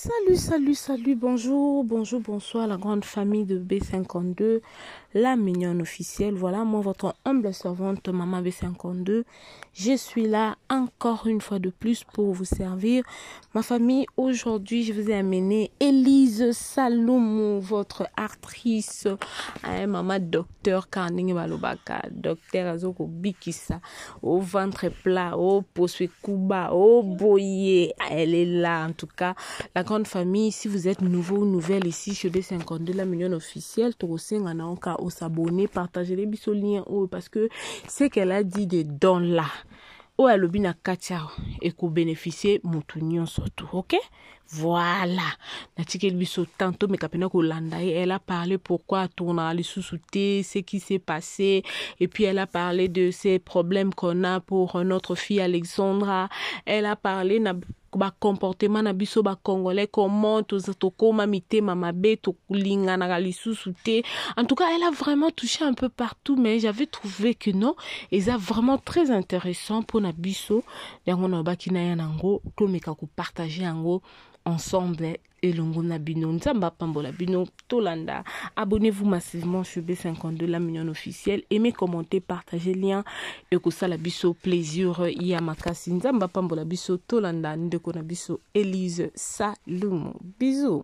Salut, bonjour, bonsoir la grande famille de B52, la mignonne officielle. Voilà, moi votre humble servante, maman B52. Je suis là encore une fois de plus pour vous servir. Ma famille, aujourd'hui, je vous ai amené Élise Saloumou, votre actrice. Maman docteur Kandingi Balobaka, docteur Azoko Bikisa, au ventre plat, au posé kuba, au boyer. Elle est là, en tout cas. La grande famille, si vous êtes nouveau ou nouvelle ici chez B52, la mignonne officielle, au s'abonner, partagez les bisous liens parce que c'est qu'elle a dit des dons là. Oh, elle a bien Katia et qu'on bénéficie moutunion surtout, ok? Voilà. Tantôt, mais elle a parlé pourquoi tourner les sous-soutés, ce qui s'est passé, et puis elle a parlé de ces problèmes qu'on a pour notre fille Alexandra. Elle a parlé comportement na biso ba congolais, comment tokoma mite mamabe tokulinga na lisusu. En tout cas, elle a vraiment touché un peu partout, mais j'avais trouvé que non, et ça vraiment très intéressant pour na biso yango na bakina yango to meka ko partager yango ensemble et l'ongona bino nzamba pambola bino tolanda. Abonnez-vous massivement sur B52 la mignonne officielle, aimez, commentez, partagez lien et que ça la biso plaisir ya makasi nzamba pambola biso tolanda ndeko na biso Élise Saloumou. Bisous.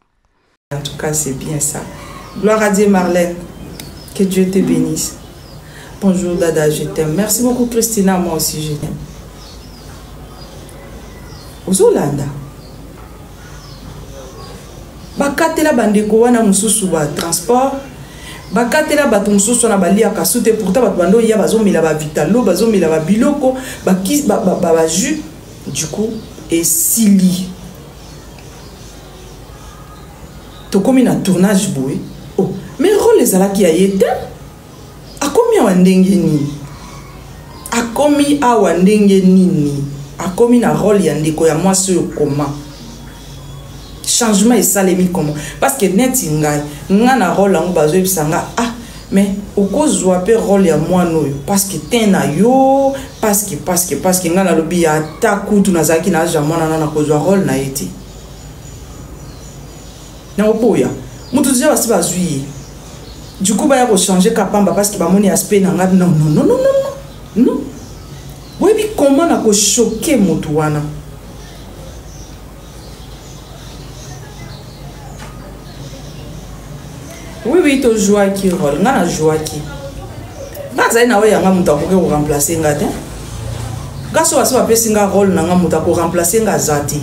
En tout cas, c'est bien ça. Gloire à Dieu Marlène. Que Dieu te bénisse. Bonjour Dada, je t'aime. Merci beaucoup Christina, moi aussi je t'aime. Ozolanda. Bakatela bandeko wana mususu ba transport, bakatela bato mususu na balia kasute pourtant bato bando ya bazomela ba vitalo, bazomela ba biloko, ba jus du coup et sili. To komi na tournage boy. Oh, mais rôle les ala ki ayete. Akomi awandenge nini? Akomi awandenge nini? Akomi na rôle ya ndeko ya mwasi yo koma. Changement et ça les mis comment parce que net ingai ngana rôle en bazo bisanga mais au cause pe rôle ya moi no parce que tena yo parce que ngana lobi ya taku tunazaki na jamona na kozwa rôle na eti na opoya mutu déjà basi bazui du coup ba ya ko changer kapamba parce que ba moni aspect na ngab non oui bi comment na ko choquer mutu wana. Oui, to joie qui rôle. Ngana joie qui. Ngaza na we yanga muta ko remplacer ngate. Gaso aso ape singa rôle na nga muta ko remplacer ngazati.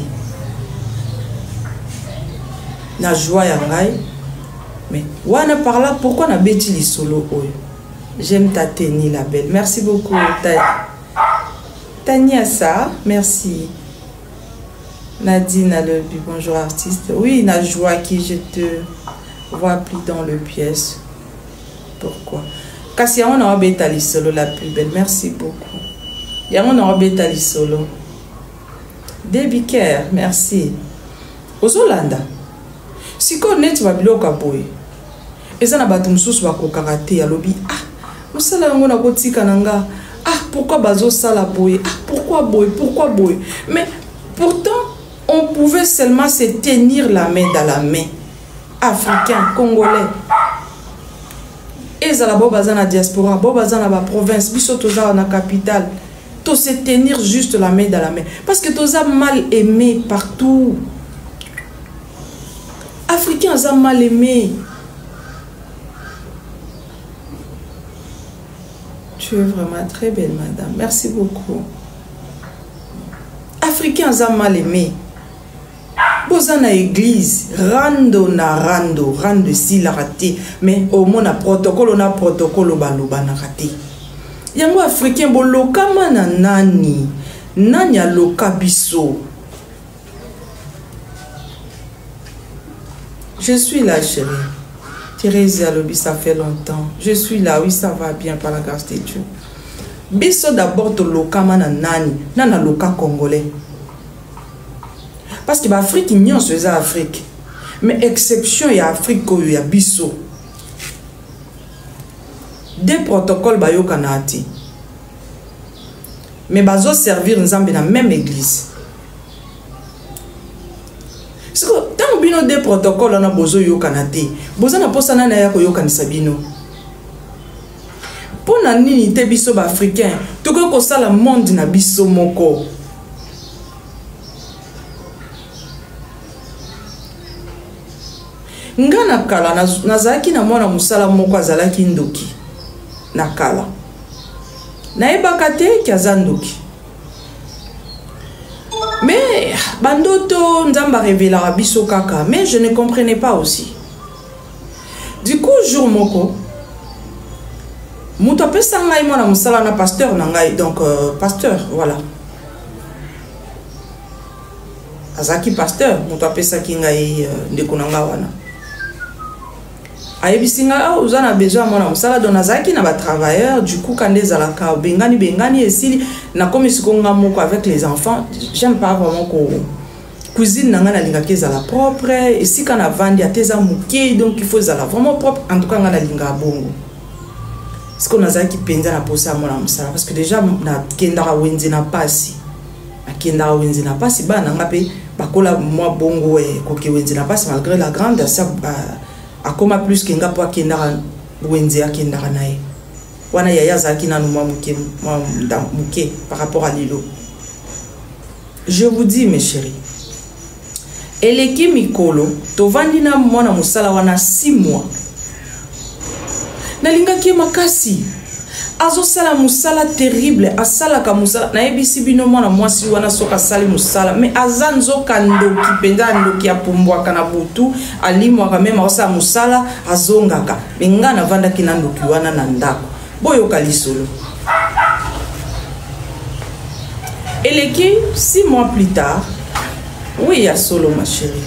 Na joie ya ngai. Mais wana par là pourquoi na beti li solo oyo. J'aime ta tenue la belle. Merci beaucoup Tania ça, merci. Nadine le bonjour artiste. Oui, na joie qui je te vois plus dans le pièce. Pourquoi? Kasi on a obétali solo la plus belle. Merci beaucoup. Ya on a obétali solo. Debbie Kerr, merci. Ozolanda. Si ko net va bloka boy. Eza na batum susu ba ko karate ya lobi. Musala ngo na ko tika nanga. Pourquoi bazo sala boy? Pourquoi boy? Mais pourtant on pouvait seulement se tenir la main dans la main. Africains, Congolais. Et ça la bobazana diaspora, bobazana ba province, biso toza na capitale. To se tenir juste la main dans la main. Parce que toza mal aimé partout. Africains ont mal aimé. Tu es vraiment très belle, madame. Merci beaucoup. Africains ont mal aimé. Bozana église, rando si la raté, mais au moins na protocole baloba na raté. Yango africain boloka mana nani a loka biso. Je suis là chérie. Thérèse Alobi, ça fait longtemps. Je suis là, oui ça va bien par la grâce de Dieu. Biso d'abord to loka mana nana loka congolais. Parce que l'Afrique, il y a Afrique. Mais exception, il y a Afrique, il y a Bisso. Des protocoles, il y a Kanati. Mais il y servir dans la même église. C'est que tant bino des protocoles na bozo yokana te boza na posana na ya ko yokanisa bino pona nini te biso ba africain toko ko sala monde na biso moko ngana kala nazaki na mwana musala moko azalaki ndoki na kala naebaka te kiaza ndoki mais bandoto nzamba révélera biso kaka mais je ne comprenais pas aussi du coup jour moko muto apesa ngai mwana musala na pasteur na ngai donc pasteur voilà azaki pasteur muto apesa ki ngai ndeko na ngai wana ayebisinga uzana besoin mwana musala donc azaki na ba travailleurs du coup quand les alaka bengani esili na comme sikonga moko avec les enfants j'aime pas vraiment ko cuisine nanga na linga keza la propre et si kana vandi ateza muke donc il faut zala vraiment propre en tout cas ngana linga bongo ce qu'on azaki penza na posa mwana musala parce que déjà na kendara wenzi na pasi akenda wenzi na pasi bana ngape bakola moi bongo koke wenzi na pasi malgré la grande ça akoma plus kenga po akendara wenzi akendara nae wana yaya zaki na numa muke par rapport à lilo. Je vous dis mes chéris, eleki mikolo tovandi na mwana musala wana 6 mois nalingaki makasi azo sala musala terrible asala ka musala na ebisi bino mwana mwasi wana soka sali musala mais azanzo kandoki penda ndoki apumbwa kana butu alimwa ka mema osa musala azongaka menga na vanda kina ndoki wana na ndako boyo kalisolo eleki 6 mois plus tard oui ya solo ma chérie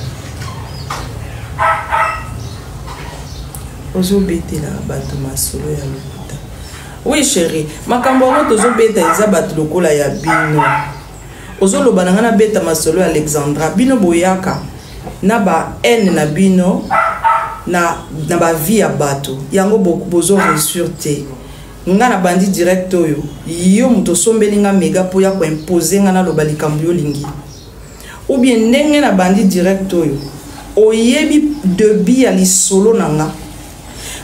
ozo betela bato masolo ya lokuta. Oui chérie, makambo ngo tozo beta eza bato lokola ya bino. Ozo loba na beta masolo ya Alexandra bino boyaka na ba haine na bino na ba vie ya bato. Yango bozo réussir te. Nga na bandi direct oyo yo muto sombeli nga mega po ya ko imposer nga na loba likambo yo lingi. Ou bien ndenge na bandi direct oyo oyebi debi ya lisolo nanga.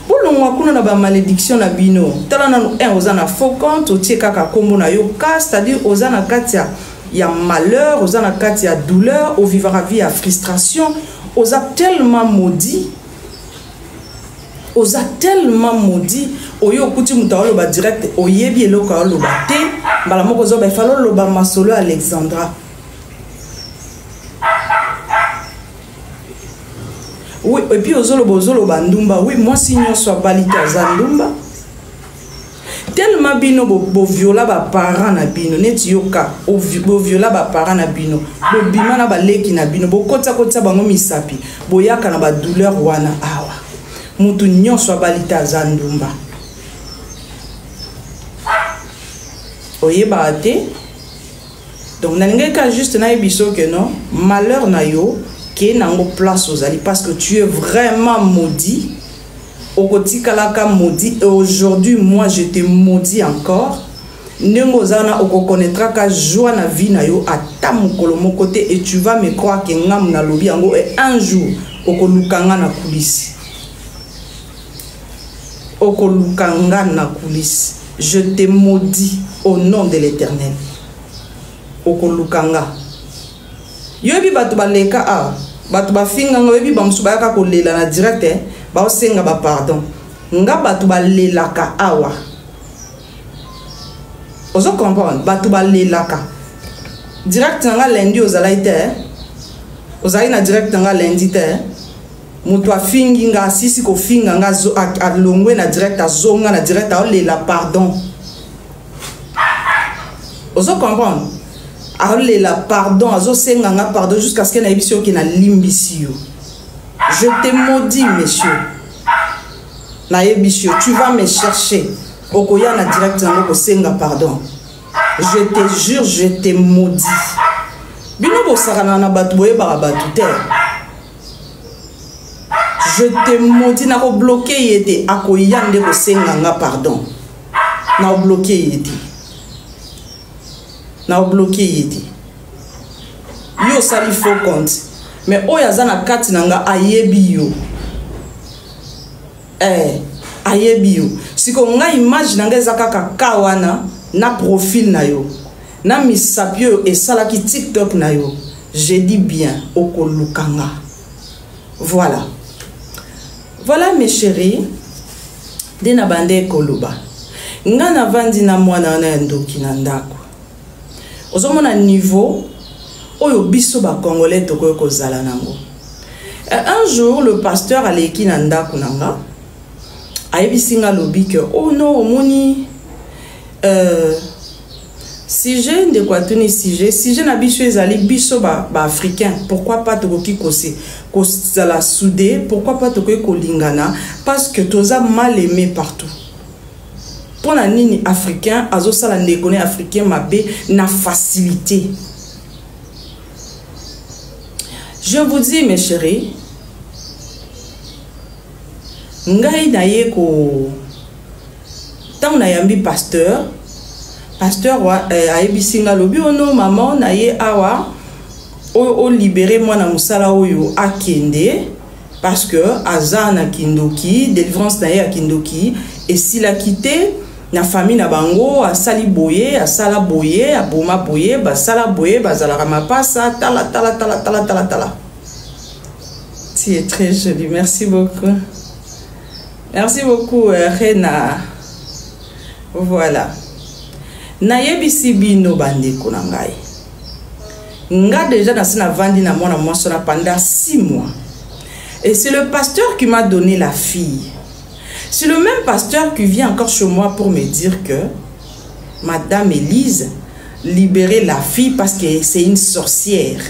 Bolongwa kuna na ba malédiction na bino tala na un ozana faux compte otie kaka kombo na yo ka c'est-à-dire ozana katia ya malheur ozana katia douleur au vivre à vie ya frustration oza tellement maudit oyo kuti mutawalo ba direct oyebi eloko alo ba te mbala moko zo ba falo lo ba masolo Alexandra. Oui, et puis ozolo bandumba, oui, moi si nous sommes balité à Zandumba. Tellement bino bo viola ba parents na bino, net yoka, bo viola ba parents na bino, bo bima na ba leki na bino, bo kota bango misapi, bo yaka na ba douleur wana awa. Mutu nyonso balité à Zandumba. Oyeba ate. Donc nangeka juste na ebiso que non, malheur na yo. Nango place aux alliés parce que tu es vraiment maudit au côté kalaka maudit et aujourd'hui moi je te maudis encore nengo zana oko connaîtra ka joie na vie na yo ata mukolo moko te et tu vas me croire que ngam na lobi yango et un jour oko lukanga na kulisi je te maudis au nom de l'Éternel oko lukanga yobi batu baleka a batu bafinga ngoyebi bamsuba yaka kolela na direct ba osenga ba pardon nga batu balelaka awa ozo comprendre batu balelaka direct nga lundi ozala ite ozali na direct nga lundi te mutu afingi nga sisi ko finga nga zo alongwe na direct azonga na direct olela pardon ozo comprendre la pardon, pardon jusqu'à ce qu'il y ait une qui n'a limbisio. Je te maudis, monsieur. Tu vas me chercher. Okoya na directement ko senga pardon. Je te jure, je te maudis. Bino bo sarana na batu boye ba batu te. Je te maudis na ko bloquer yete akoya nde ko senga nga pardon. Na bloquer yete. Na bloqué yedi yo sali faux compte mais oyo aza na kati na nga ayebi yo. Ayebi yo. Siko nga image na nga eza kaka kawana na profil na yo. Na misapio et salaki TikTok na yo. Je dis bien okolukanga. Voilà. Voilà mes chéris. Dena bande koloba. Nga na vandi na mwana na ndoki na ndako. Ozomona niveau oyo biso ba congolais tokoyo kozala nango. Un jour le pasteur aleki na ndako nanga. Ayebisinga lobi que oh non omoni sujet de quoi tuni sujet na biso ezali biso ba africain, pourquoi pas tokoki ko la soudé, pourquoi pas tokoki ko lingana, parce que toza mal aimé partout. Pour la nini africain azo sala ndekone africain mabe na facilité. Je vous dis mes chéris, ngai na ye ko tant na yambi pasteur wa ayebisinga lobi ono maman na ye awa o libérer moi na musala oyo akende parce que azana kindoki délivrance na ye a kindoki et s'il a quitté na famille na bango asali boye asala boye aboma boye basala boye bazala ramapasa tala. Tu es très jolie, merci beaucoup. Merci beaucoup Rena. Voilà. Nayebisi bino bandeko na ngai. Nga déjà dans na vandi na mwana mwasi na pendant 6 mois. Et c'est le pasteur qui m'a donné la fille. C'est le même pasteur qui vient encore chez moi pour me dire que Madame Élise libérer la fille parce que c'est une sorcière.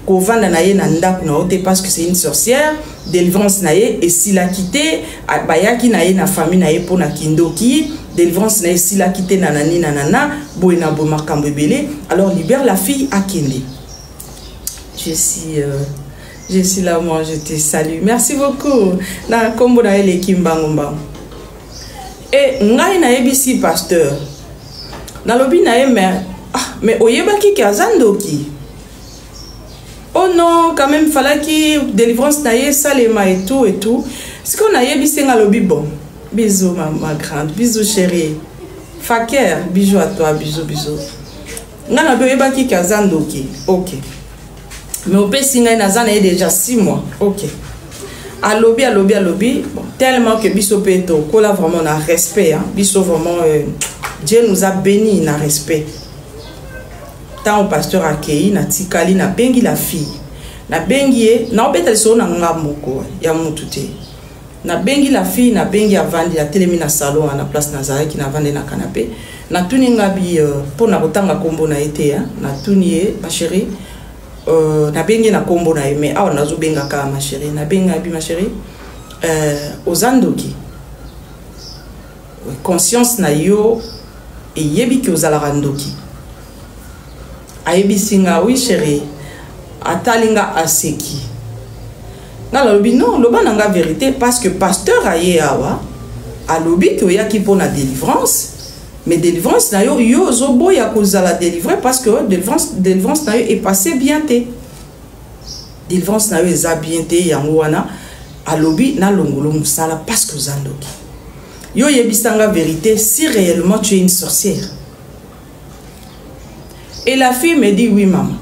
Kovanda na ye na ndako na ote parce que c'est une sorcière, délivrance na ye et s'il a quitté bayaki na ye na famille na ye pour na kindoki, délivrance na ye s'il a quitté nanani nanana, boina bo makambo ebele, alors libère la fille à Kende. Je suis là, moi je te salue. Merci beaucoup. Na kombo na ele kimbango. Et ngai na yebisi pasteur. Na lobi na ye mais oyebaki ki azandoki. Oh non, quand même, fallait qu'il délivrance naïe, salema et tout. Ce qu'on a yébissé dans le bon. Bisous, ma grande. Bisous, chérie. Faker, bisous à toi, bisous. N'a pas eu baki kazandoki. Ok. Mais au pays, n'a déjà 6 mois. Ok. À lobby. Bon, tellement que biso peto, qu'on a vraiment un respect. Hein. Biso vraiment, Dieu nous a bénis, na respect. Tant au pasteur accueilli na tikali na bengi la fille na bengi na obeta so na ngamoko ya mutute na bengi la fille na bengi avandi la telemi na salon na place Nazareth qui na vandi na canapé na tuni ngabi pour na kotanga kombo na été na tuni ma chérie na bengi na kombo na mais awa nazo benga ka ma chérie na benga bi ma chérie ozandoki conscience na yo et yebi ki ozala randoki. Ayebisinga oui chérie atalinga aseki na lobi non loba nanga vérité parce que pasteur aye awa a lobi que yaki pour la délivrance mais délivrance na yo zobo ya kozala délivrer parce que délivrance na yo est passé bien té délivrance na yo eza bien té yango wana a lobi na longolo musala parce que zandoki yo yebisanga vérité si réellement tu es une sorcière. Et la fille me dit oui maman.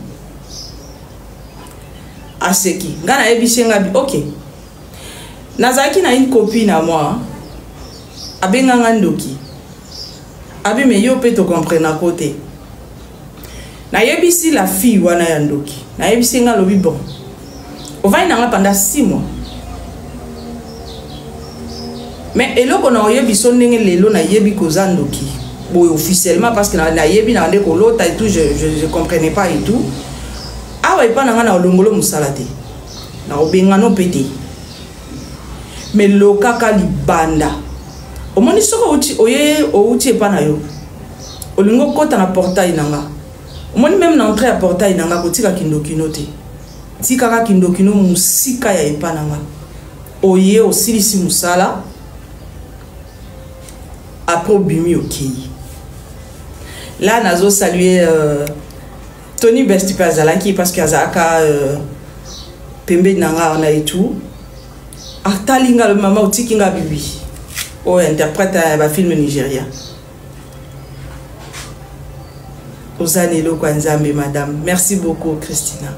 Aseki. Ngana ebisenga bi ok. Nazaki na une copine à moi. Abenga ngandoki. Abi me yo pe to comprendre à côté. Na yebisi la fille wana yandoki. Na yebisenga lobi bon. On va y pendant 6 mois. Mais eloko na yebiso ndenge lelo na yebi kozandoki. Bon, officiellement parce que na yebi na ndeko lota et tout je comprenais pas et tout awa ipa na ngana olongolo musalate na obenga no pété mais lokaka libanda omoni soko outi epa na yo olingo kota na portail nanga omoni même na entrée à portail nanga kotika kindokino te tikaka kindokino musika ya epa nanga oye osilisi musala après bimi okei. Là, nazo saluer Tony Bestipazalaki parce qu'il y a pembe nanga on a et tout atalinga le mama utikinga bibi o interprète un film nigérien Ozanelo Kwanzambe madame merci beaucoup Christina.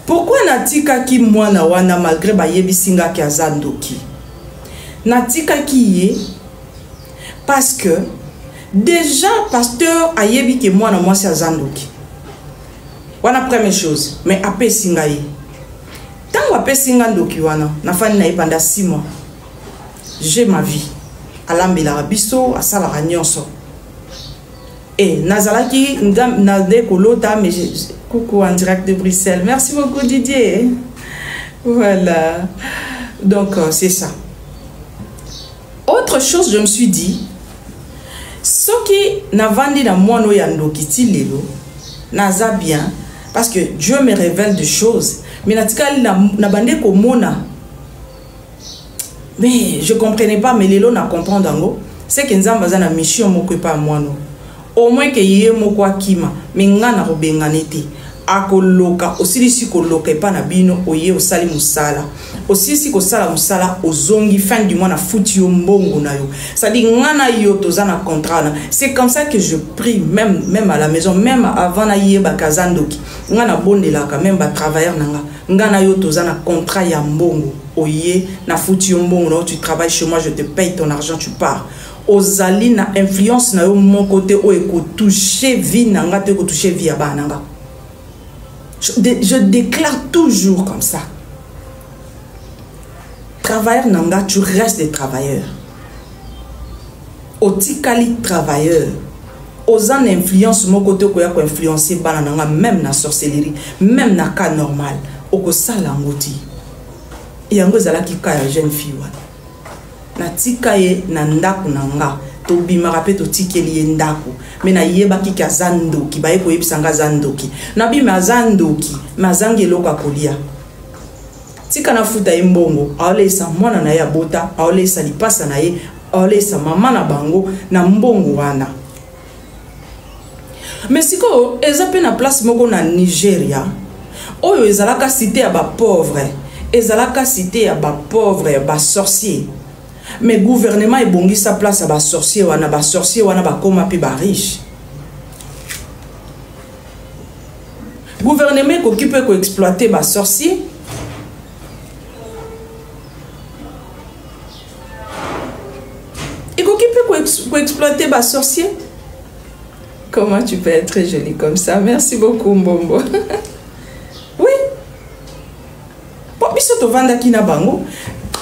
Pourquoi natika ki mwana wana malgré bayebisinga ki azandoki natika ki ye parce que déjà pasteur ayebi ke mwana mwasi azandoki wana première chose mais apé singa ye tango apé singa ndoki wana nafani na ye pendant 6 mois j'ai ma vie alambela biso asala nyonso et nazalaki nade kolota mais coucou en direct de Bruxelles merci beaucoup Didier voilà donc c'est ça. Autre chose je me suis dit ce qui n'a vendu na mono ya ndokiti lelo naza bien parce que Dieu me révèle des choses mais natikali na bande ko mona mais je comprenais pas mais lelo na comprendre ngo c'est que nzamba za na mission moko pa mono au moins que yé moko akima mais ngana ko benganete akoloka osilisi koloka pa na bino oye osali musala osisi ko sala musala ozongi fin du mois na futi yo mbongo na yo ça dit ngana yo tozana contrat c'est comme ça que je prie même à la maison même avant na yeba kazandoki ngana bondela quand même ba travailleur nanga ngana yo tozana contrat ya mbongo oye na futi yo mbongo na tu travailles chez moi je te paye ton argent tu pars ozali na influence na yo mon côté o eko toucher vie nanga te ko toucher vie ya bananga. Je déclare toujours comme ça. Travailleur nanga, tu restes des travailleurs. Otikali travailleur. Osan influence mon côté ko ya ko influencer bananga même na sorcellerie, même na cas normal. Oko sala ngoti. Yango zala ki ka ya jeune fille wana. Na tikaye na ndaku nanga. To bimaka pe to tikeli ndako mais na yeba ki kazandoki baye ko yebisanga zandoki na bima zandoki mazangelo ka kolia tika na futa imbongo aolesa mwana na ya bota aolesa lipasa na ye aolesa mama na bango na mbongo wana mais siko ezape na place moko na Nigeria oyo ezalaka cité ya ba pauvre ezalaka cité ya ba pauvre ya ba sorcier. Mais gouvernement est bongi sa place à bas sorcier wana ba koma pi ba riche. Gouvernement qui occupé ko exploiter ba sorcier. Et qui occupé ko exploiter ba sorcier. Comment tu peux être jolie comme ça? Merci beaucoup Mbombo. Oui. Pour biso to vanda kina bango.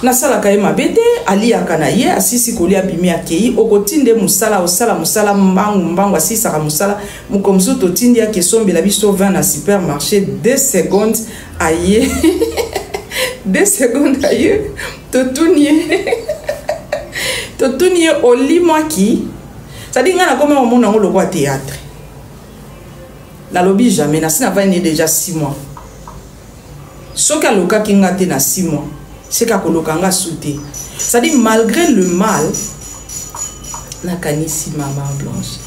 Nasala kaima bete ali akanaye asisi kolia bimi akei okotinde musala osala musala mbangu asisa ka musala mukomzo to tindi ya kesombela biso 20 na supermarché 2 secondes aye 2 secondes aye to tunie olimwaki ça dit ngana comme au monde ngolo kwa théâtre na lobby jamais na sina va déjà 6 mois soka loka kingate na 6 mois. C'est qu'à kolokanga souté. Ça dit malgré le mal, na kanisi maman blanche.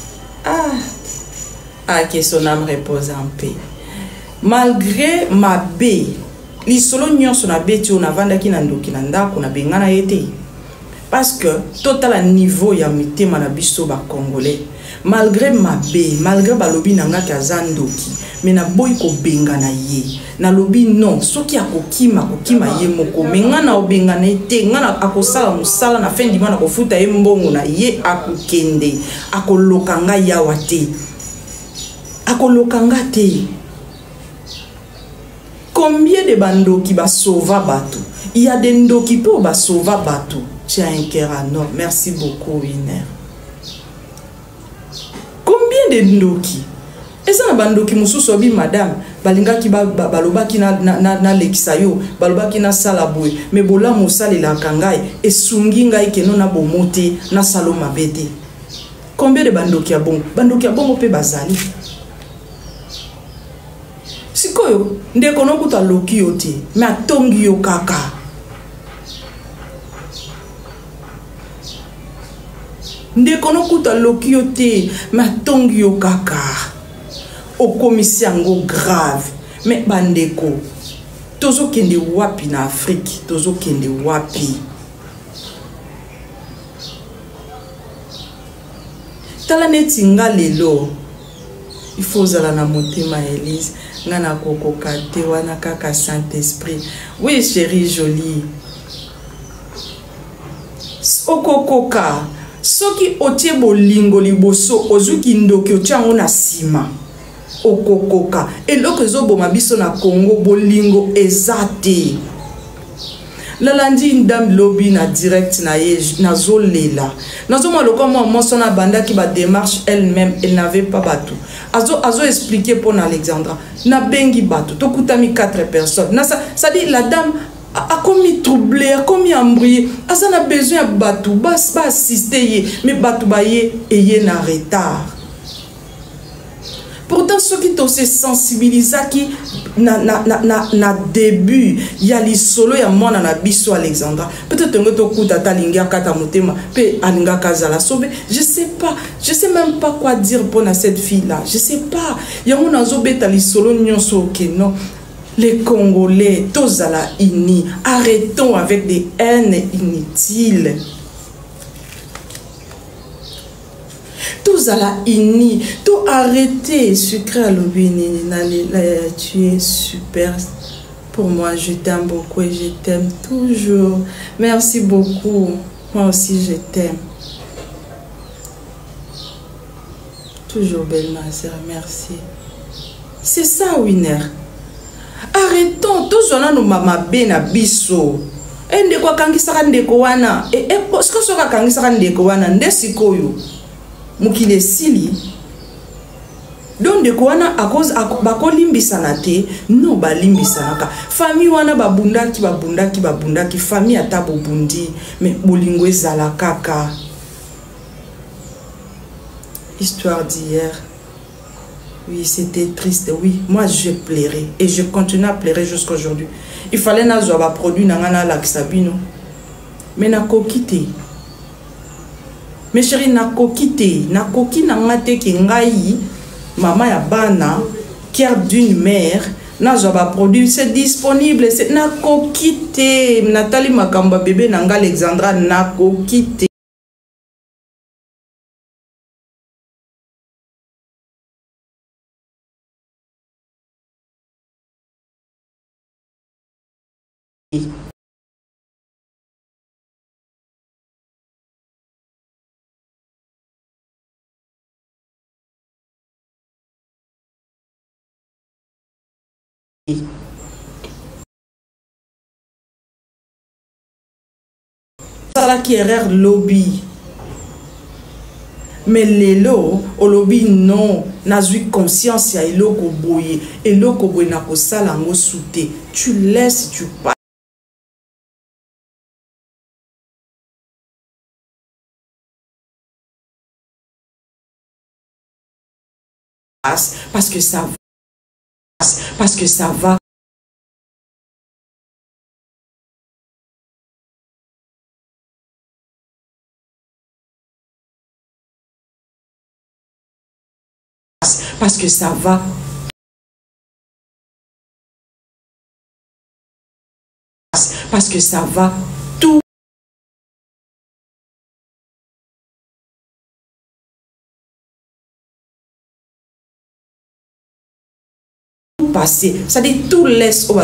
Que son âme repose en paix. Malgré ma bé, li solo nyon son abe ti on avanda ki nandoki nanda ko na bengana été. Parce que total niveau ya mitema na biso ba congolais. Malgré ma bé, malgré balobi nanga kazandoki, mais na boy ko bengana ye. Na lobi non, soki akokima ye moko, mais ngana obengana te, ngana akosala musala na fin di mana ko futa ye mbongo na ye akokende, akolokanga yawa te. Akolokanga te. Combien de bandoki ba sauva bato? Il y a des ndoki pour ba sauva bato. Tu as un cœur à nord. Merci beaucoup, Winer. Combien de ndoki? Et ça, bandoki mususu obi madame, balinga ki baloba ki na lekisayo, baloba ki na salabwe, mais bola musali la kangai, et sungi ngai ke non na bomote, na saloma bete. Combien de bandoki a bon? Bandoki a bon pe bazali. Sikoyo, ndeko no kuta loki yote, mais atongi yo kaka. Ndeko no kuta loki yote, mais atongi yo kaka. Au commissaire grave, mais bandeko tozo kende wapi na Afrique, tozo kende wapi. Tala neti nga lelo, il faut zala na motema Elise, nga na koko kate wana kaka Saint-Esprit. Oui chérie jolie. Okokoka, soki otie bolingo liboso, ozuki ndoki otiango na sima. Okokoka, eloko ezoboma biso na Congo bolingo ezate. Lalandi ndam lobby na direct na ye na zolela. Nazo mo loko mo monsona banda ki ba démarche elle-même, elle n'avait pas batou. Azo expliquer pour Alexandra. Na bengi batou, to kutami 4 personnes. Na ça dit la dame a commis troublé, a commis embrouillé. Asa na besoin de batou, ba assister ye, mais batou ba ye et ye na retard. Pourtant, ceux qui t'ont sensibilisé qui na début, il y a les solo ya mona na biso Alexandra. Peut-être que tu coup tata linga kata motema pe alinga kazala sobe. Je sais même pas quoi dire pour cette fille là. Je sais pas. Il y a un zobeta les solo nyonso ke non. Les Congolais, tous à la ini, arrêtons avec des haines inutiles. Tous à la ini, tout arrêter, sucré à l'obéni, tu es super. Pour moi, je t'aime beaucoup et je t'aime toujours. Merci beaucoup. Moi aussi, je t'aime. Toujours belle, ma sœur, merci. C'est ça, Winner. Arrêtons, tous on a nos mamas bena biso. Et ndeko kangisaka ndeko wana. Et parce que soka kangisaka ndeko wana ndesikoyo. Mukile sili. Donc ndeko wana à cause bako limbisana te, no ba limbisana ka. Famille wana babundaki famille ata bobundi, mais bolingo ezala kaka. Histoire d'hier. Oui, c'était triste, oui. Moi, je pleurais. Et je continue à pleurer jusqu'à aujourd'hui. Il fallait n'avoir produit n'angana laxabino. Mais n'a kokité. Mes chéris, n'a kokité. N'a koki n'angate ki ngai. Maman ya bana. Cœur d'une mère. N'avoir produit. C'est disponible. C'est n'a kokité. Nathalie Makamba bébé n'anga Alexandra n'a kokité. Ça qui erreur lobby. Mais lelo, au lobby non, n'a eu conscience ya eloko boye, eloko boye na ko sala ngo souté. Tu laisses, tu passes. Parce que ça passe, parce que ça va parce que ça va parce que ça va tout passer, ça dit tout laisse au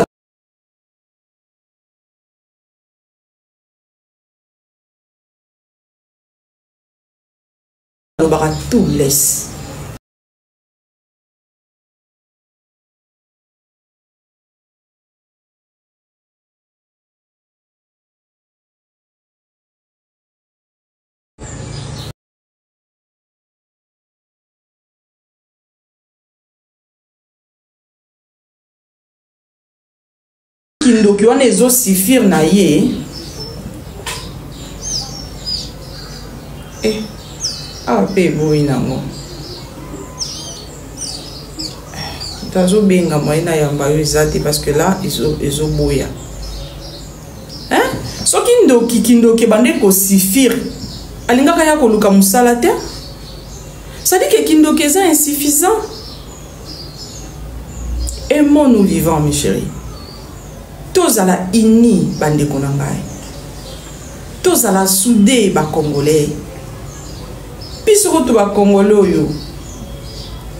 tout laisse. Kindoki wana ezo suffire na ye. Ah pe boy nango. Tazo benga moina yamba yo ezati parce que là ezo boya. Hein? So kindoki bande ko suffire. Alinga kaya ko luka musala te. Ça dit que kindoki est insuffisant. Aimons nous vivants mes chéris. tozala ini bandeko na ngai, tozala soudé ba congolais, biso ko to ba congolais oyo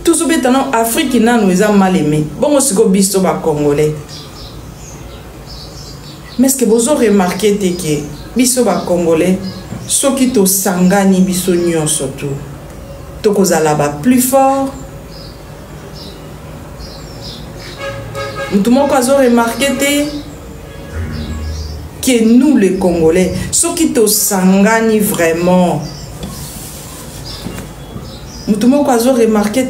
tozobeta na Afrique nanu eza mal aimé bongo siko biso ba congolais. Mais est-ce que vous avez remarqué que biso ba congolais soki to sangani biso nyonso to tokozala ba plus fort. Tout le monde a remarqué que nous les Congolais, ceux qui te sangani vraiment, tout le monde a remarqué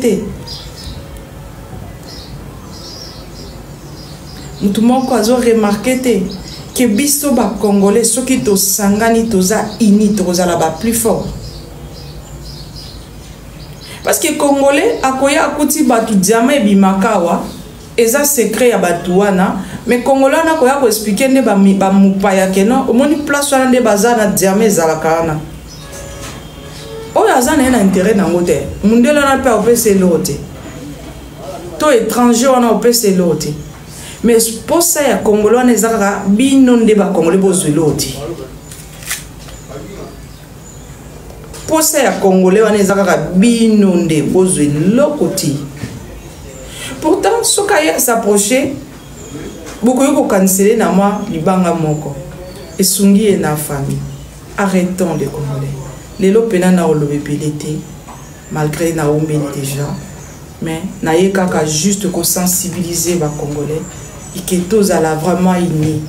tout le monde a remarqué que biso ba Congolais, ceux qui te sangani toza ini toza là bas plus fort. Parce que Congolais akoya akuti batu diamant bimakawa. Eza secret ya batuana mais congolais na ko ya ko expliquer ne ba mupaya keno omoni place wana nde bazana diamant ezala kana oyo azana na intérêt na ngote mundela na pe opese lote to étranger wana opese lote mais posa ya congolais na ezaka bino nde ba congolais bozwi lote posa ya congolais wana ezaka bino nde bozwi lokoti. Pourtant, ce qui s'approché, beaucoup de canceller na moi, libanga moko. Et sungi et na famille. Arrêtons les Congolais. Les lopena na olobepelete, malgré na ombeli déjà. Mais na yekaka juste qu'on sensibiliser les Congolais et que tous à la vraiment unis.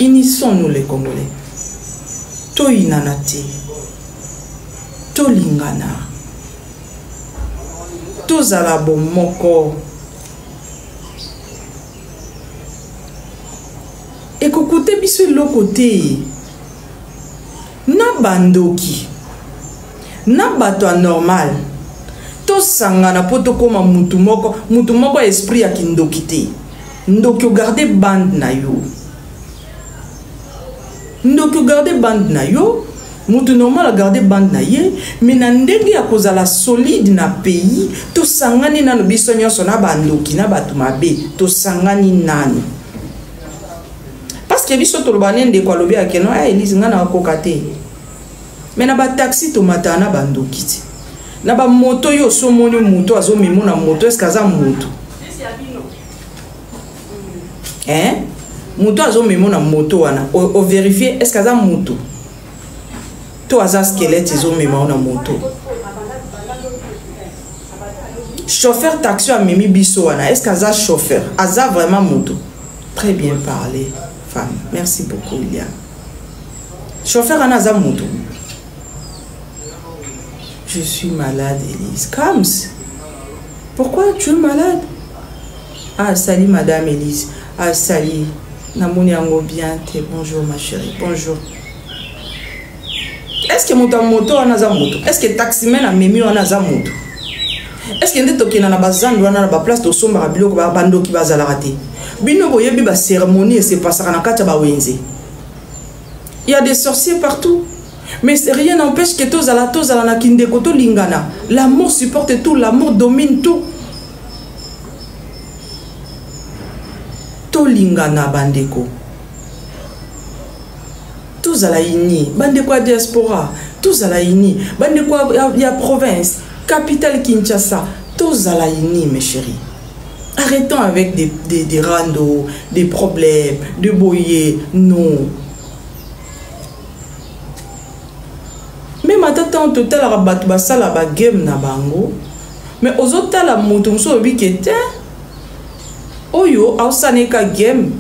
Unissons-nous les Congolais. To inanate. To lingana. Tous à la bon moko. Et kokote biso lo côté. Na bandoki. Na bato normal. To sangana poto koma mutu moko esprit ya kindoki te. Ndoki garder bande na yo. Ndoki garder bande na yo. Mutu normal a gardé bande na ye, mais na ndenge ya kozala solide na pays, to sangani na no biso nyonso na bandoki na batu mabe, to sangani nani. Parce que biso to lobane nde kwa lobi akeno a Elise ngana akoka te. Mais na ba taxi to mata na bandoki ti. Na ba moto yo so moni moto azo mimo na moto est-ce kaza moto? Hein? Moto azo mimo na moto wana, o vérifier est-ce kaza moto? To aza squelette ils ont mis na moto. Chauffeur taxi a mimi biso wana. Est-ce qu'aza chauffeur? Aza vraiment moto. Très bien parlé, femme. Merci beaucoup, Lilia. Chauffeur en aza moto. Je suis malade, Elise. Kams. Pourquoi tu es malade? Ah, salut madame Elise. Ah, salut. Namouni ango bien. Bonjour ma chérie. Bonjour. Est-ce que moto wana za moto? Est-ce que taximen a memi wana za moto? Est-ce que ndete tokena na bazando wana na ba place to somba biloko ba bandoki bazala raté? Bino boyebi ba cérémonie et c'est passera na kata ba wenze. Il y a des sorciers partout. Mais rien n'empêche que tozala na kindeko to lingana. L'amour supporte tout, l'amour domine tout. To lingana bandeko. Tous à la ini, bande quoi diaspora, tous à la ini, bande quoi y a province, capitale Kinshasa, tous à la ini mes chéris. Arrêtons avec des randos, des problèmes, de boyer, non. Mais maintenant total la rabat basa la game na bango, mais aux autres la mouton so bikete, oyo ausaneka game.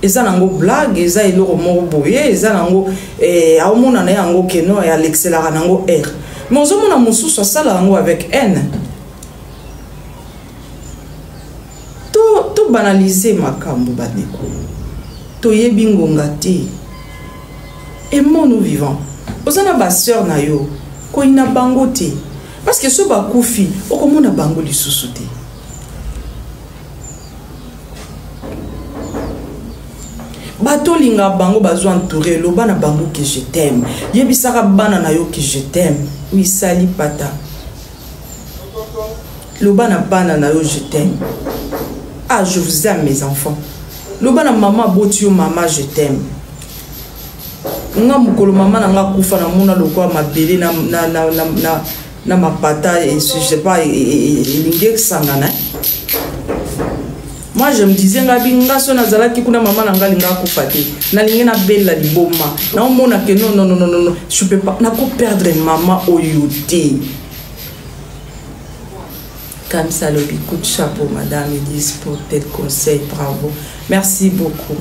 Eza nango blague, eza eloko moko boye, eza nango aomona na yango keno ya l'excellera nango R. Mais ozomona mosusu asala yango avec N. To banaliser makambo bandeko. To yebi ngonga te. Aimons nous vivants. Ozana ba sœur na yo, ko ina bango te. Parce que so ba kufi, okomona bango lisusu te. Bato linga bango bazo entouré lo bana bango que je t'aime. Yebisaka bana na yo que je t'aime. Oui sali pata. Lo bana bana na yo je t'aime. Ah, je vous aime mes enfants. Lobana maman botio maman je t'aime. Nga mukolo maman nanga kufa na mona lokwa mabele na mapata et je sais pas linge sangana. Moi je me disais nga binga so nazala ki kuna maman nanga linga kufa te. Na linge na bella liboma. Na mona que non, je peux pas na ko perdre maman oyuté. Comme ça, le coup de chapeau, madame Elise, pour tel conseil, bravo. Merci beaucoup.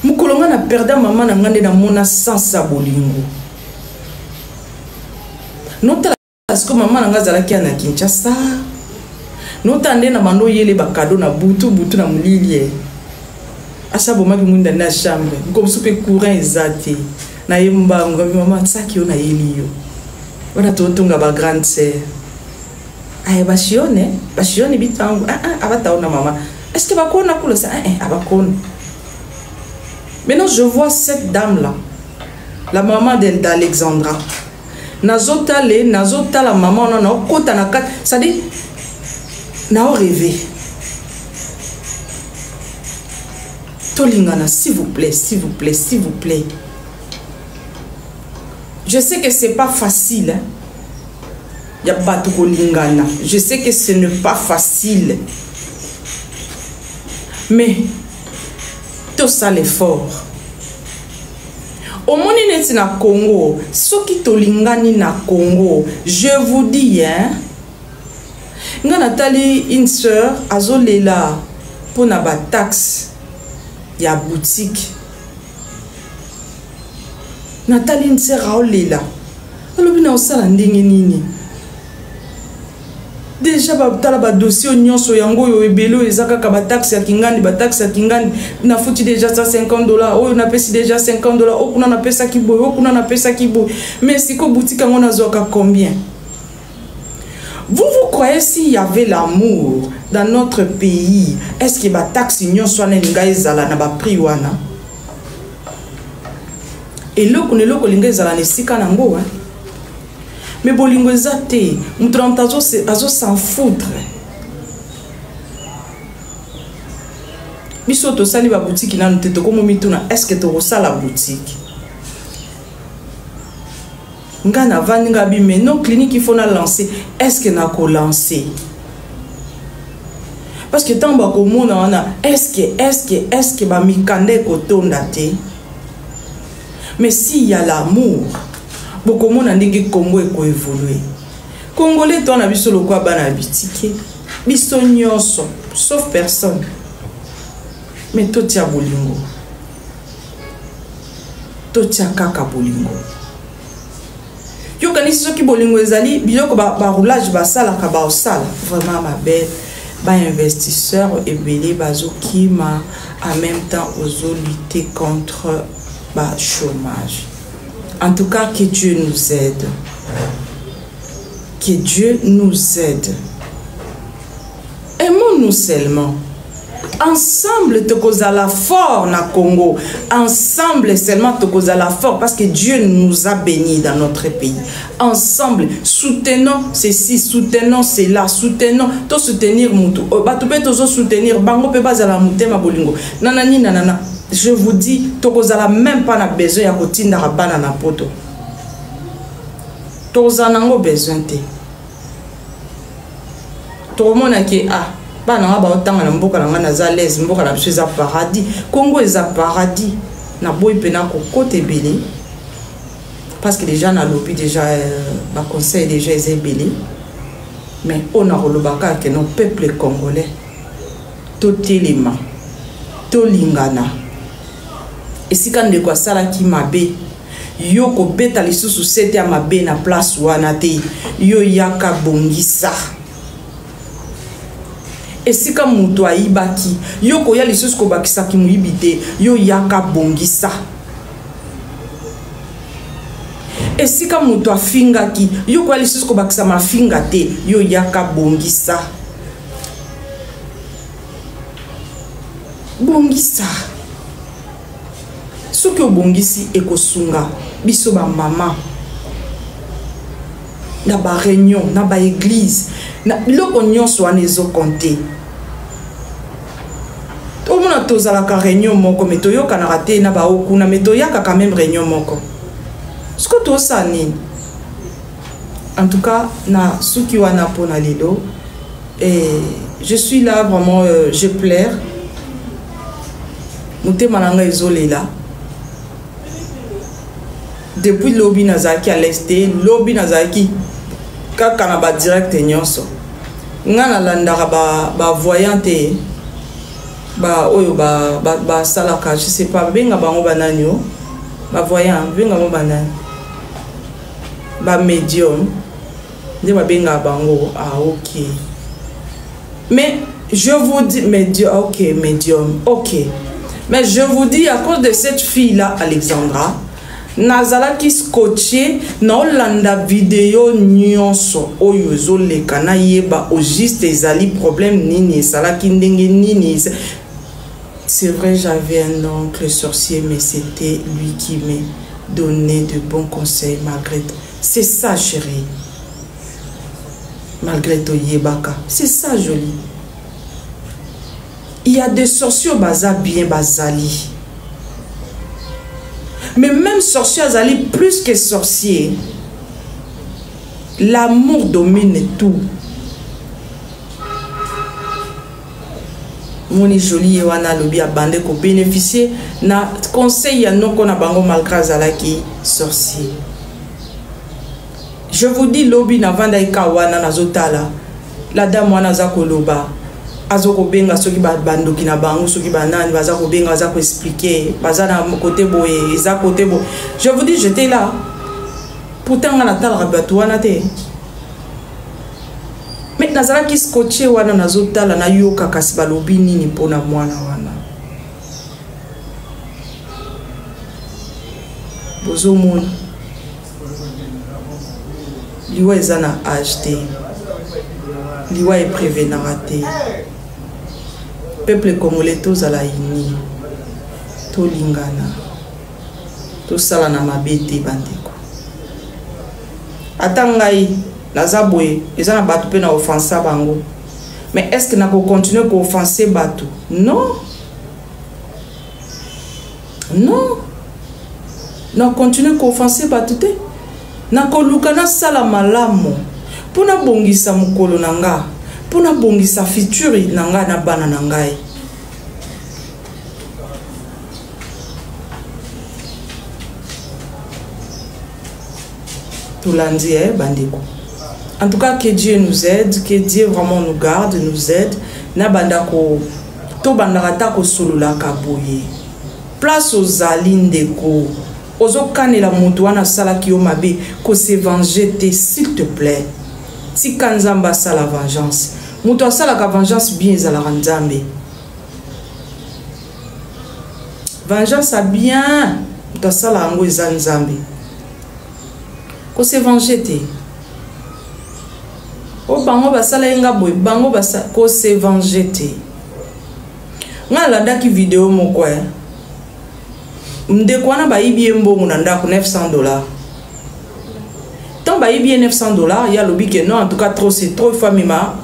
Moukolonga na perdu maman na ngande na mona sans bolingo. Nota parce que maman na ngazala ki na Kinshasa. Nota ndé na mando yele ba cadeau na butu na mulilie. Asa boma ki munda na chambre. Comme soupe courant ezati. Na yemba ngami maman saki yo na yeliyo. Wana tontonga ba grande sœur. Aye bashione bitangu abataona mama. Est-ce que bakona kula ça abakona. Maintenant je vois cette dame là. La maman d'Alexandra. Nazota la maman na kota na kat, ça dit na rêvé. Tolingana s'il vous plaît. Je sais que c'est pas facile hein. Il y a pas de lingana. Je sais que ce n'est pas facile. Mais tout ça l'effort. Au monde na Congo, ce qui to lingani na Congo, je vous dis hein. Nga Nathalie une sœur azolela pour na ba taxe ya boutique. Nathalie une sœur aolela. Alobi na osala ndenge nini? Déjà ba dossier nyonso yango yo ebelo ezaka ka ba taxe ya kingani na futi déjà $150 oh na pesi déjà $50 oh kuna na pesa kibo mais siko boutique ngo nazoka combien? Vous croyez s'il y avait l'amour dans notre pays, est-ce que ba taxe nyonso na linga ezala na ba prix wana? Et loko linga ezala ne sika nango hein? Mais bolingo ezate, mutranta azo s'en foutre. Biso to sali ba boutique na nteto komo mituna, est-ce que to sala boutique? Ngana vani ngabi mais non clinique il faut na lancer, est-ce que na ko lancer? Parce que tant ba ko mona wana, est-ce que ba mikande ko tonda te? Mais s'il y a l'amour, beaucoup de gens qui Congo est évolué. Congolais, toi, on a vu sur le quoi, bana bitike. Biso nyonso, sauf personne. Mais tout tia bolingo. Tout tia kaka bolingo. Yo kanisi soki bolingo ezali, biloko ba roulage ba sala ka ba osala. Vraiment ma belle, ba investisseur ebele bazo kima en même temps ozo lutter contre ba chômage. En tout cas, que Dieu nous aide. Que Dieu nous aide. Aimons-nous seulement. Ensemble, te cause la fort na Congo. Ensemble seulement, te cause la fort parce que Dieu nous a bénis dans notre pays. Ensemble, soutenons ceci, soutenons cela, soutenons. To soutenir mutu. Batu pe tozo soutenir. Bango pe bazala mutema bolingo. Nanani nanana. Je vous dis, tokozala même pas na besoin ya kotinda rabana na poto. Tokozala nango besoin te. Tokomona ke bana nga ba otanga na mboka na nga na za lez mboka na biso eza paradis. Congo eza paradis. Na boy pena ko kote belé. Parce que déjà na lobi déjà ba conseil déjà est belé. Mais on a rolobaka que nos peuples congolais totelema tolingana. Et si quand de quoi ça là qui m'a bé, yo ko beta lisusu sete ya mabe na place wana te, yo yaka bongisa. Et si quand muto aibaki, yo ko ya lisusu ko bakisa ki muibite, yo yaka bongisa. Et si quand muto afinga ki, yo ko ya lisusu ko bakisa mafinga te, yo yaka bongisa. Bongisa. Ce que bongisi ekosunga biso ba mama na ba réunion na ba église na biloko nyonso wana ezo compter tozalaka réunion moko mais toyokanaka te na baokuna mais toyaka quand même réunion moko ce que tosala nini. En tout cas na suki wana mpona lelo et je suis là vraiment je pleure motema na ngai ezolela depuis lobi nazalaki à l'est lobi nazalaki kaka na badirect nyonso nga nalandaka bavoyant te oyo basalaka je sais pas benga bango banani o bavoyant benga bango banani médium nde babenga bango. Ah ok, mais je vous dis médium, ok médium, ok, mais je vous dis à cause de cette fille là Alexandra nazalaki scotché na olanda vidéo nyonso oyo ezoleka na yeba au juste ezali problème nini esalaki ndenge nini. C'est vrai, j'avais un oncle sorcier, mais c'était lui qui me donnait de bons conseils malgré tout. C'est ça, chérie. Malgré tout, yebaka. C'est ça, joli. Il y a des sorciers baza bien bazali. Mais même sorcier azali plus que sorcier. L'amour domine tout. Moni joli wana lobi abandé ko bénéficier na conseil ya noko na bango malgré azalaki sorcier. Je vous dis lobi na vanda ikawana na zotala la dame wana za koloba azoko benga soki bandoki na bango soki banani baza ko benga baza ko expliquer baza na côté boye za côté bo. Je vous dis j'étais là pourtant na tala rabatu wana te. Mais nazala ki scotché wana nazotala na yoka kasi balobi nini pona mwana wana. Bozo moni. Liwa ezana acheté. Liwa est prévénaraté. Peuple congolais tozala ini. To lingana. To sala na mabete bandeko. Atangai Nazaboué, ils ont battu pe na offenser bango. Mais est-ce que n'a pas continuer à offenser batu? Non. Non. Na continuer à offenser batu te. Na kolukana sala malamu. Puna bongisa mukolo nanga. Puna bongisa fituri nanga na bana nangai. Tout lundi, bandeko. En tout cas, que Dieu nous aide, que Dieu vraiment nous garde, nous aide. Na bandako to bandarata ko solula kaboye. Place aux alindeko. Ozo kanela mutu wana sala ki yo mabe ko se venger te s'il te plaît. Si kanzamba sala vengeance. Mutu sala ka vengeance bien za la nzambe. Vengeance a bien mutu sala ngo za nzambe. Ko se venger te. O bango basala yenga boy bango basa ko se venger te. Nga la daki vidéo moko ya. Ndeko wana ba ibi mbongo na ndako $900. Tant ba ibi $900 ya lobi que non en tout cas trop c'est trop famima.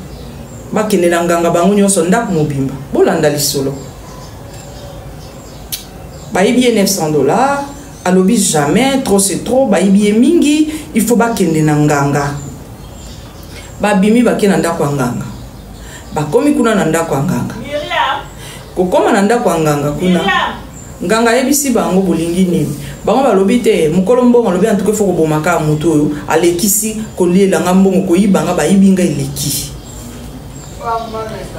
Ba kenela nganga bango nyonso ndako mobimba. Bolanda lisolo. Ba ibi $900 alobi jamais trop c'est trop ba ibi mingi il faut ba kenela nganga. Babimi bakena ndako nganga. Bakomi kuna na ndako nganga. Kokoma na ndako nganga kuna. Nganga yebisi bango bolingi nini. Bango balobi te mukolo mbongo lobi antuke foko bomaka mutu oyo alekisi kolela ngambongo ko yibanga ba yibinga eleki.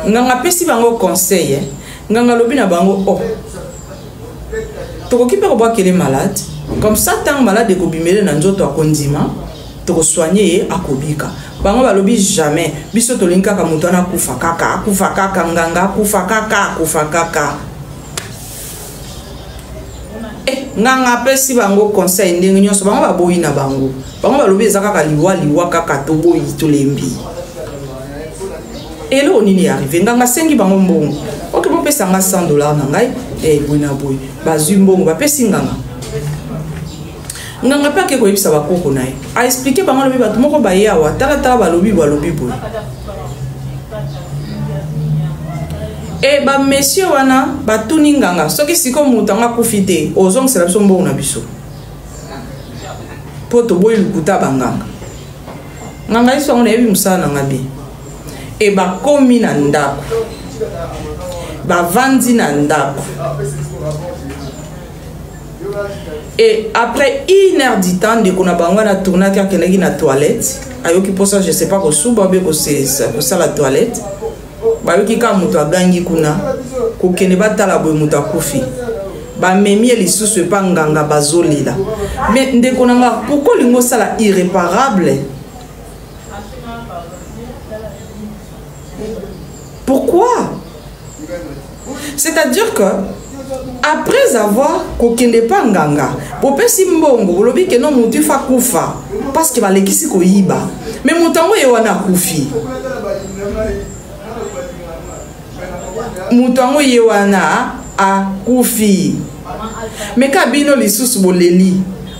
Nganga pesi bango conseil nganga lobi na bango oh. Tokoki pe ko ba kele malade. Comme ça tant malade ko bimele na nzoto akondima toko soigner akobika. Bango balobi jamais biso tolinka ka mutu na kufa kaka nganga kufa kaka. Nganga pesi bango conseil ndenge nyonso bango baboyi na bango. Bango balobi ezaka ka liwa kaka to boyi to lembi. Et là on y arrive nganga sengi bango mbongo. OK bon pesa nga $100 na ngai boyina boy. Bazwi mbongo ba pesi nganga. Nganga pa ke ko yebisa bakoko nae. A expliquer bango lobi batu moko ba yawa tala balobi boy. Et ba monsieur wana ba tuni nganga soki siko mutanga kufite ozong c'est la sombo na biso poto boy lukuta banganga nganga iso on ebi musana ngabi e ba komi na ndako ba vandi na ndako et après 1 heure du temps de kona bangwa na tourna ka keleki na toilette ayoki posa je sais pas ko suba be ko c'est ça la toilette ba yoki ka muto agangi kuna ko kene batala boy muto akufi ba memi lisusu pa nganga bazolila mais ndeko nanga pourquoi lingo sala irréparable? Pourquoi? C'est-à-dire que après avoir kokende pa nganga popesi mbongo lobi ke non mutu fa kufa parce que ba lekisi ko yiba mais mutango ye wana kufi mutango ye wana a kufi mais kabino lisusu boleli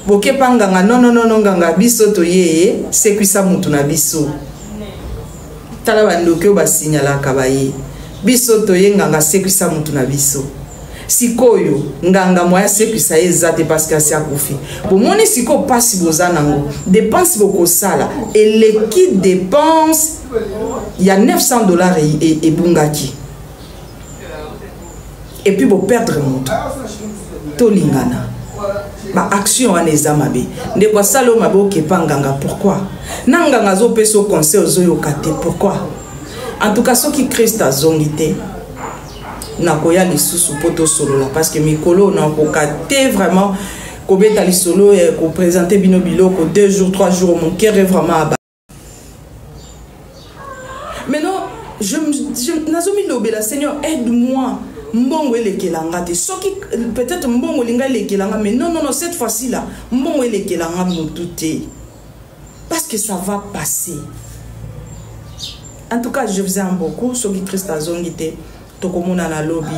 boke pa nganga non nganga biso to ye sekwisa mutu na biso tala bandoke ba signala kabaye biso to ye nganga sekwisa mutu na biso sikoyo nganga moya sekwisa ezate parce que asi akufi bomoni siko pasi bozanango dépense boko sala et le kit dépense il y a $900 et bungaki et puis bo perdre mutu to lingana ba action wana ezamabe nde kwa salo mabo kepa nganga pourquoi nanganga zo peso conseil ozo kate pourquoi en tout cas ceux qui Christ azongité nakoya lisusu poto solo là parce que mikolo na kokate vraiment ko beta li solo et ko présenter bino biloko 2 jours 3 jours mon cœur est vraiment abattu. Maintenant je nazomi lobela Seigneur aide-moi mbongo elekelanga te soki peut-être mbongo linga elekelanga mais non cette fois-ci là mbongo elekelanga mutu te parce que ça va passer. En tout cas je vous aime beaucoup soki Christ azongité tokomona na lobby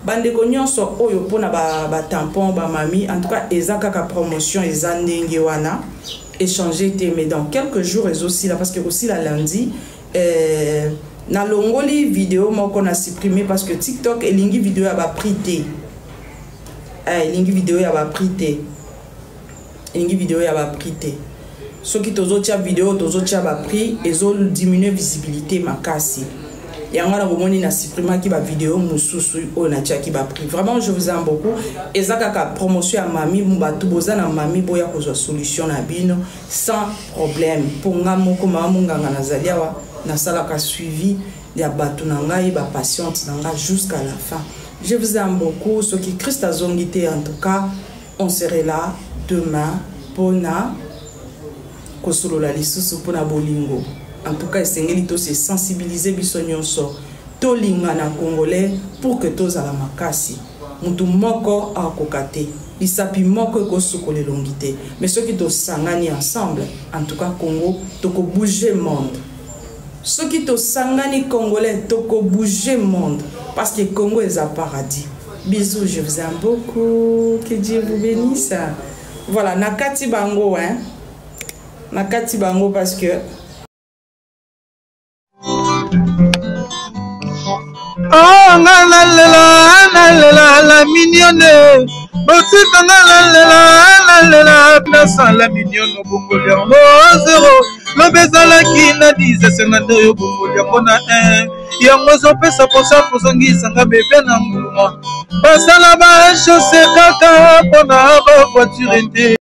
bandeko nyonso oyo pona ba tampon ba mami en tout cas ezaka ka promotion ezandenge wana échanger te mais dans quelques jours et aussi là parce que aussi la lundi na longoli vidéo moko na supprimer parce que TikTok elingi vidéo ya ba prité elingi vidéo ya ba prité elingi vidéo ya ba prité soki tozotia vidéo tozotia ba prix ezo diminuer visibilité makasi yangana bomoni na supprimer ki ba vidéo mususu o na tia ki ba prix vraiment je vous aime beaucoup ezaka ka promotion ya mami mbatu bozana mami boya kozwa solution na bino sans problème pour nga moko mama nganga nazalia wa na sala ka suivi ya batu na ngai ba patiente na nga jusqu'à la fin. Je vous aime beaucoup ceux qui Christ azongité en tout cas on serait là demain pona kosolo la lisusu pona bolingo. En tout cas, essayez de se sensibiliser bisonyonso to linga na congolais pour que tous à la makasi mutu moko a kokate isapi moko ko sokole longité mais ceux qui to sangani ensemble en tout cas Congo toko bouger monde ceux qui to sangani congolais toko bouger monde parce que Congo est un paradis. Bisous, je vous aime beaucoup, que Dieu vous bénisse. Voilà, nakati bango hein, nakati bango parce que oh la mignonne botika la place la mignonne bongolia mo zéro lo bezala ki na 10 senando yo bongolia pona 1 yango zo pesa posa kozongisa nga bebe na mbuma basala ba chaussée kaka pona ba voiture